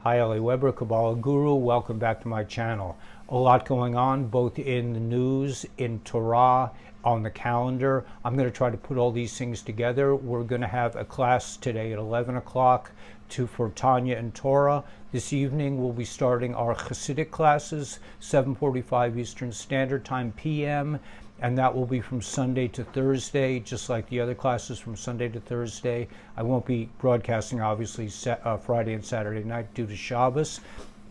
Hi, Ali Weber, Kabbalah Guru. Welcome back to my channel. A lot going on, both in the news, in Torah, on the calendar. I'm going to try to put all these things together. We're going to have a class today at 11 o'clock for Tanya and Torah. This evening we'll be starting our Hasidic classes, 7:45 Eastern Standard Time p.m., and that will be from Sunday to Thursday, just like the other classes from Sunday to Thursday. I won't be broadcasting, obviously, Friday and Saturday night due to Shabbos.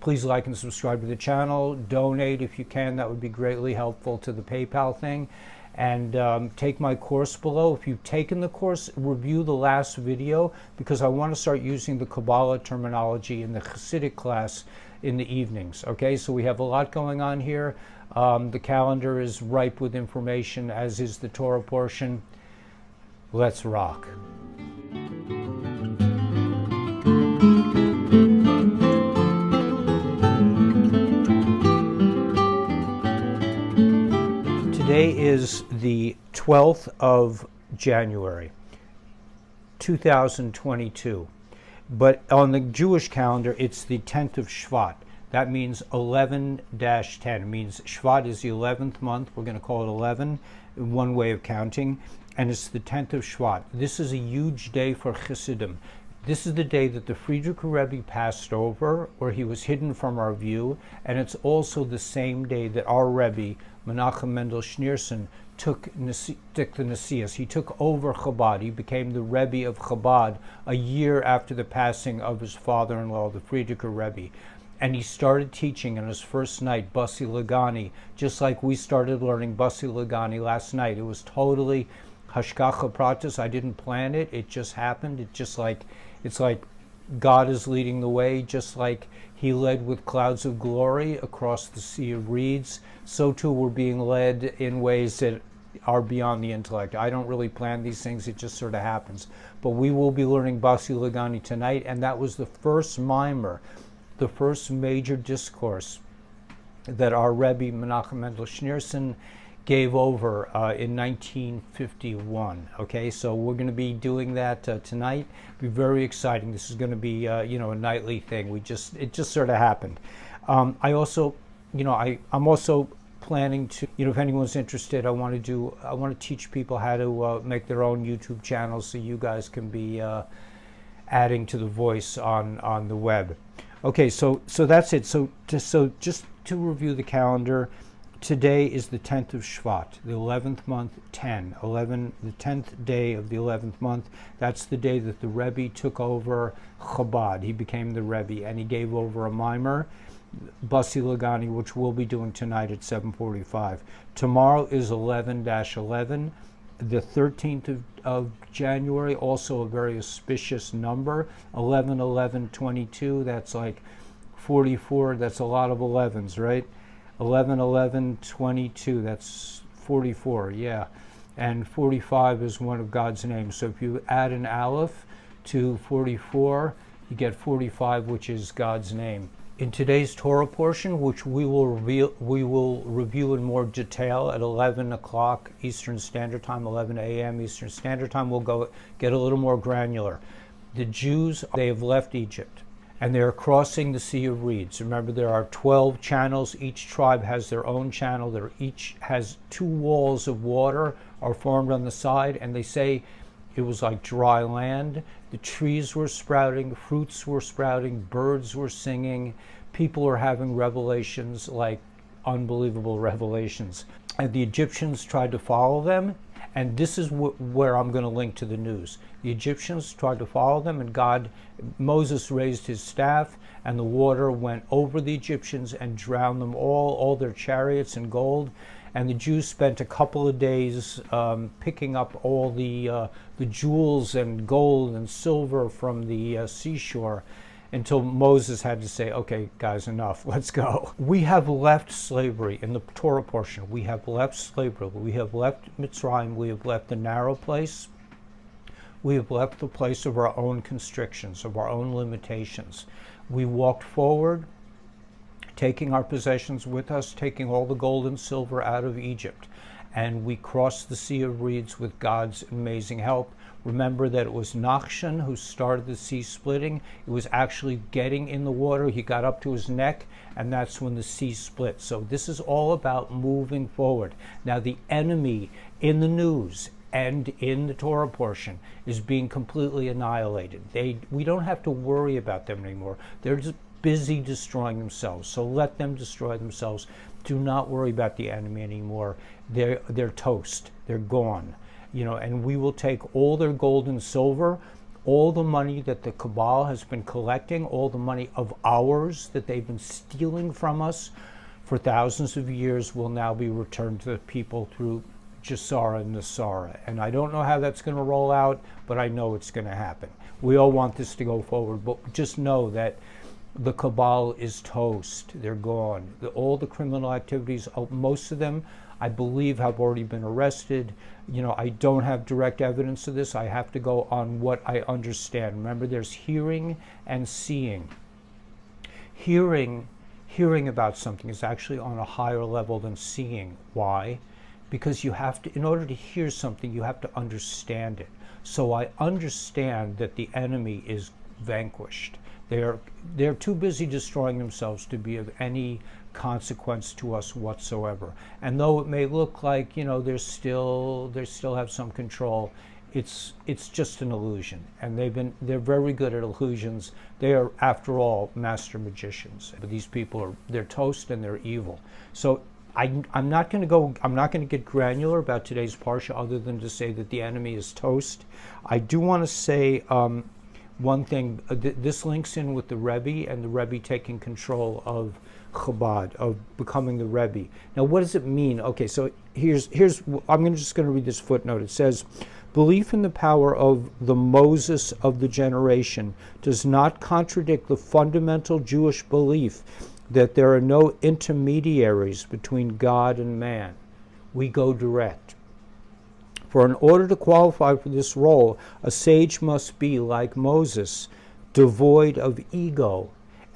Please like and subscribe to the channel. Donate if you can. That would be greatly helpful to the PayPal thing. And take my course below. If you've taken the course, review the last video, because I want to start using the Kabbalah terminology in the Hasidic class in the evenings. Okay, so we have a lot going on here. The calendar is ripe with information, as is the Torah portion. Let's rock. Today is the 12th of January, 2022. But on the Jewish calendar, it's the 10th of Shvat. That means 11-10. It means Shvat is the 11th month. We're going to call it 11, one way of counting. And it's the 10th of Shvat. This is a huge day for Chassidim. This is the day that the Friedrich Rebbe passed over, or he was hidden from our view. And it's also the same day that our Rebbe, Menachem Mendel Schneerson, took the Nesias. He took over Chabad. He became the Rebbe of Chabad a year after the passing of his father-in-law, the Friedrich Rebbe. And he started teaching on his first night, Basi Lagani, just like we started learning Basi Lagani last night. It was totally Hashgacha Pratis. I didn't plan it. It just happened. It's like God is leading the way, just like he led with clouds of glory across the sea of reeds. So too we're being led in ways that are beyond the intellect. I don't really plan these things. It just sort of happens. But we will be learning Basi Lagani tonight, and that was the first mimer, the first major discourse that our Rebbe Menachem Mendel Schneerson gave over in 1951. Okay, so we're going to be doing that tonight. It'll be very exciting. This is going to be a nightly thing. It just sort of happened. I'm also planning to, if anyone's interested, I want to teach people how to make their own YouTube channels, so you guys can be adding to the voice on the web. Okay, so that's it. So just to review the calendar, today is the 10th of Shvat, the 11th month, 11, the 10th day of the 11th month. That's the day that the Rebbe took over Chabad. He became the Rebbe, and he gave over a mimer, Basi Lagani, which we'll be doing tonight at 7:45. Tomorrow is 11-11. The 13th of January, also a very auspicious number, 11-11-22. That's like 44. That's a lot of 11s, right? 11-11-22. That's 44, yeah. And 45 is one of God's names. So if you add an aleph to 44, you get 45, which is God's name. In today's Torah portion, which we will review in more detail at 11 o'clock Eastern Standard Time, 11 a.m. Eastern Standard Time, we'll go get a little more granular. The Jews, they have left Egypt, and they are crossing the Sea of Reeds. Remember, there are 12 channels. Each tribe has their own channel. Each has 2 walls of water are formed on the side, and they say it was like dry land. The trees were sprouting, fruits were sprouting, birds were singing, people were having revelations, like unbelievable revelations. And the Egyptians tried to follow them, and this is where I'm going to link to the news. The Egyptians tried to follow them, and Moses raised his staff, and the water went over the Egyptians and drowned them all their chariots in gold. And the Jews spent a couple of days picking up all the jewels and gold and silver from the seashore, until Moses had to say, okay, guys, enough, let's go. We have left slavery in the Torah portion. We have left slavery. We have left Mitzrayim. We have left the narrow place. We have left the place of our own constrictions, of our own limitations. We walked forward, taking our possessions with us, taking all the gold and silver out of Egypt. And we crossed the Sea of Reeds with God's amazing help. Remember that it was Nachshon who started the sea splitting. It was actually getting in the water. He got up to his neck, and that's when the sea split. So this is all about moving forward. Now the enemy in the news and in the Torah portion is being completely annihilated. We don't have to worry about them anymore. They're just busy destroying themselves. So let them destroy themselves. Do not worry about the enemy anymore. They're toast. They're gone. And we will take all their gold and silver, all the money that the Kabbalah has been collecting, all the money of ours that they've been stealing from us for thousands of years will now be returned to the people through Jasara and Nasara. And I don't know how that's going to roll out, but I know it's going to happen. We all want this to go forward, but just know that the Kabbalah is toast. They're gone. All the criminal activities, most of them, I believe, have already been arrested. I don't have direct evidence of this. I have to go on what I understand. Remember, there's hearing and seeing. Hearing about something is actually on a higher level than seeing. Why? Because you have to, in order to hear something, you have to understand it. So I understand that the enemy is vanquished. They're too busy destroying themselves to be of any consequence to us whatsoever. And though it may look like they still have some control, it's just an illusion. And they're very good at illusions. They are, after all, master magicians. But these people they're toast and they're evil. So I'm not going to get granular about today's parsha, other than to say that the enemy is toast. I do want to say one thing. This links in with the Rebbe and the Rebbe taking control of Chabad, of becoming the Rebbe. Now, what does it mean? Okay, so here's I'm just going to read this footnote. It says, belief in the power of the Moses of the generation does not contradict the fundamental Jewish belief that there are no intermediaries between God and man. We go direct. For in order to qualify for this role, a sage must be, like Moses, devoid of ego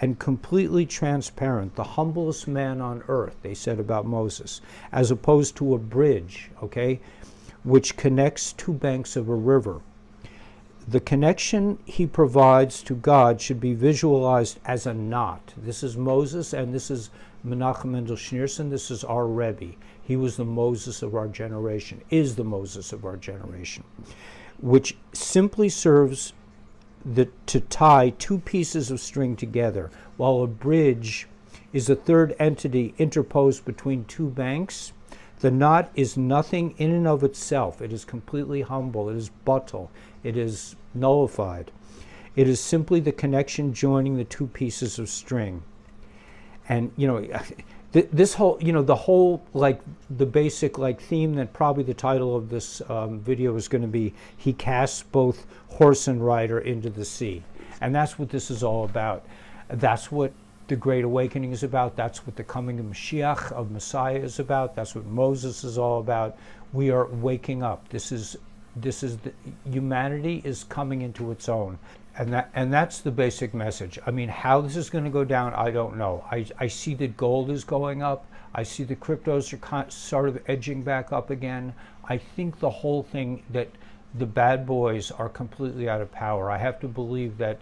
and completely transparent, the humblest man on earth, they said about Moses, as opposed to a bridge, okay, which connects two banks of a river. The connection he provides to God should be visualized as a knot. This is Moses, and this is Menachem Mendel Schneerson. This is our Rebbe. He was the Moses of our generation, is the Moses of our generation, which simply serves to tie two pieces of string together, while a bridge is a third entity interposed between two banks. The knot is nothing in and of itself. It is completely humble. It is batal. It is nullified. It is simply the connection joining the two pieces of string. And this whole, the basic theme that probably the title of this video is going to be, he casts both horse and rider into the sea. And that's what this is all about. That's what the Great Awakening is about. That's what the coming of Mashiach, of Messiah, is about. That's what Moses is all about. We are waking up. Humanity is coming into its own. And that's the basic message. I mean, how this is going to go down, I don't know. I see that gold is going up. I see the cryptos are sort of edging back up again. I think the whole thing, that the bad boys are completely out of power. I have to believe that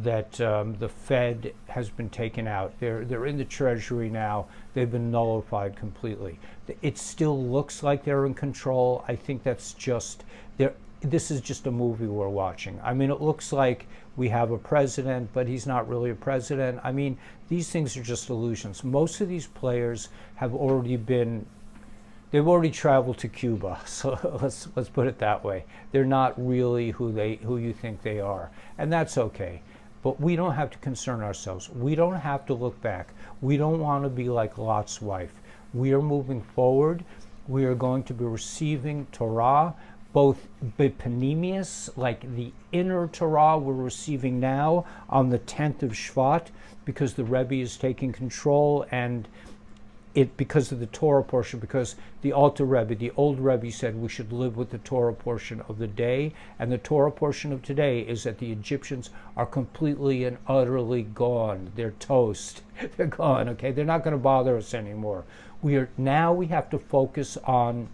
the Fed has been taken out. They're in the Treasury now. They've been nullified completely. It still looks like they're in control. I think that's just this is just a movie we're watching. I mean, it looks like we have a president, but he's not really a president. I mean, these things are just illusions. Most of these players have they've already traveled to Cuba. So let's put it that way. They're not really who you think they are, and that's okay. But we don't have to concern ourselves. We don't have to look back. We don't want to be like Lot's wife. We are moving forward. We are going to be receiving Torah, both B'Panemius, like the inner Torah we're receiving now on the 10th of Shvat, because the Rebbe is taking control, and because of the Torah portion, because the Alter Rebbe, the old Rebbe, said we should live with the Torah portion of the day, and the Torah portion of today is that the Egyptians are completely and utterly gone. They're toast. They're gone, okay? They're not going to bother us anymore. We have to focus on,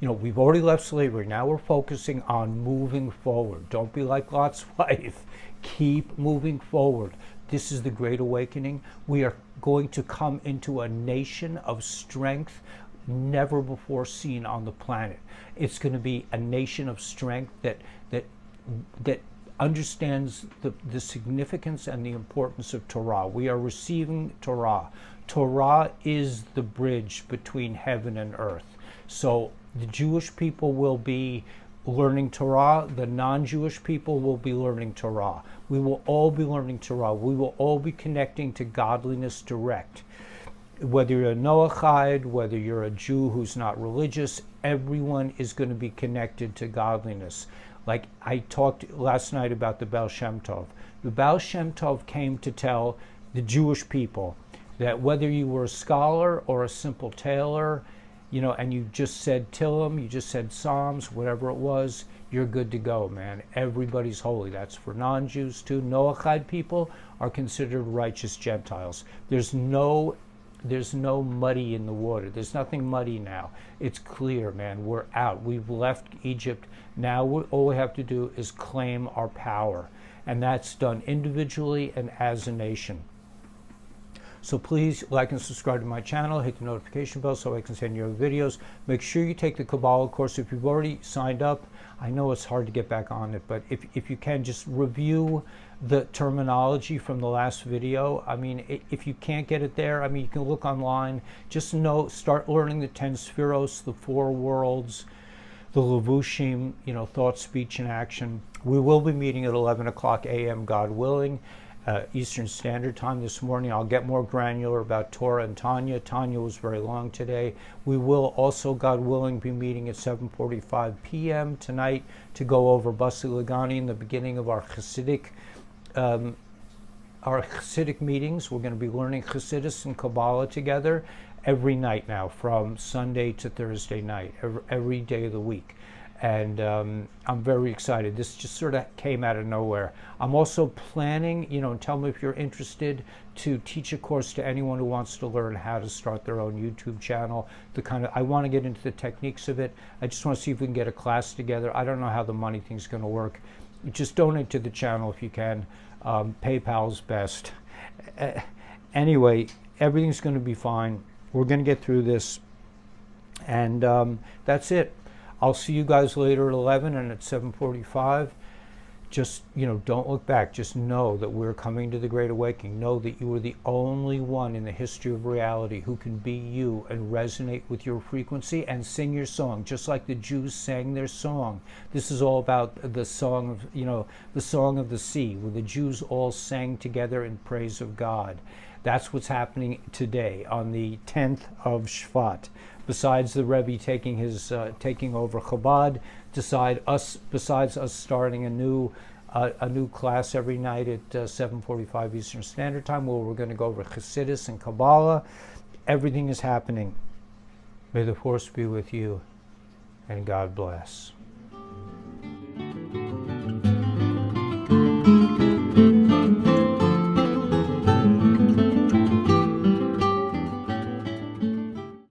we've already left slavery. Now we're focusing on moving forward. Don't be like Lot's wife. Keep moving forward. This is the Great Awakening. We are going to come into a nation of strength never before seen on the planet. It's going to be a nation of strength that understands the significance and the importance of Torah. We are receiving Torah. Torah is the bridge between heaven and earth. So the Jewish people will be learning Torah. The non-Jewish people will be learning Torah. We will all be learning Torah. We will all be connecting to godliness direct. Whether you're a Noahide, whether you're a Jew who's not religious, everyone is going to be connected to godliness. Like I talked last night about the Baal Shem Tov. The Baal Shem Tov came to tell the Jewish people that whether you were a scholar or a simple tailor, and you just said Tillim, you just said Psalms, whatever it was, you're good to go, man. Everybody's holy. That's for non-Jews too. Noahide people are considered righteous Gentiles. There's no muddy in the water. There's nothing muddy now. It's clear, man. We're out. We've left Egypt. Now all we have to do is claim our power. And that's done individually and as a nation. So please like and subscribe to my channel. Hit the notification bell so I can send you videos. Make sure you take the Kabbalah course. If you've already signed up, I know it's hard to get back on it, but if you can, just review the terminology from the last video. I mean, if you can't get it there, I mean, you can look online. Just start learning the 10 spheros, the 4 worlds, the levushim, thought, speech, and action. We will be meeting at 11 o'clock a.m., God willing, Eastern Standard Time this morning. I'll get more granular about Torah and Tanya. Tanya was very long today. We will also, God willing, be meeting at 7:45 p.m. tonight to go over Basi Lagani in the beginning of our Hasidic meetings. We're going to be learning Hasidus and Kabbalah together every night now, from Sunday to Thursday night, every day of the week. And I'm very excited. This just sort of came out of nowhere. I'm also planning, and tell me if you're interested, to teach a course to anyone who wants to learn how to start their own YouTube channel. I want to get into the techniques of it. I just want to see if we can get a class together. I don't know how the money thing's going to work. Just donate to the channel if you can. PayPal's best. Anyway, everything's going to be fine. We're going to get through this. And that's it. I'll see you guys later at 11 and at 7:45. Just, don't look back. Just know that we're coming to the Great Awakening. Know that you are the only one in the history of reality who can be you and resonate with your frequency and sing your song, just like the Jews sang their song. This is all about the song of, the song of the sea, where the Jews all sang together in praise of God. That's what's happening today on the 10th of Shvat. Besides the Rebbe taking over Chabad, besides us starting a new class every night at 7:45 Eastern Standard Time, where we're going to go over Hasidus and Kabbalah. Everything is happening. May the force be with you, and God bless.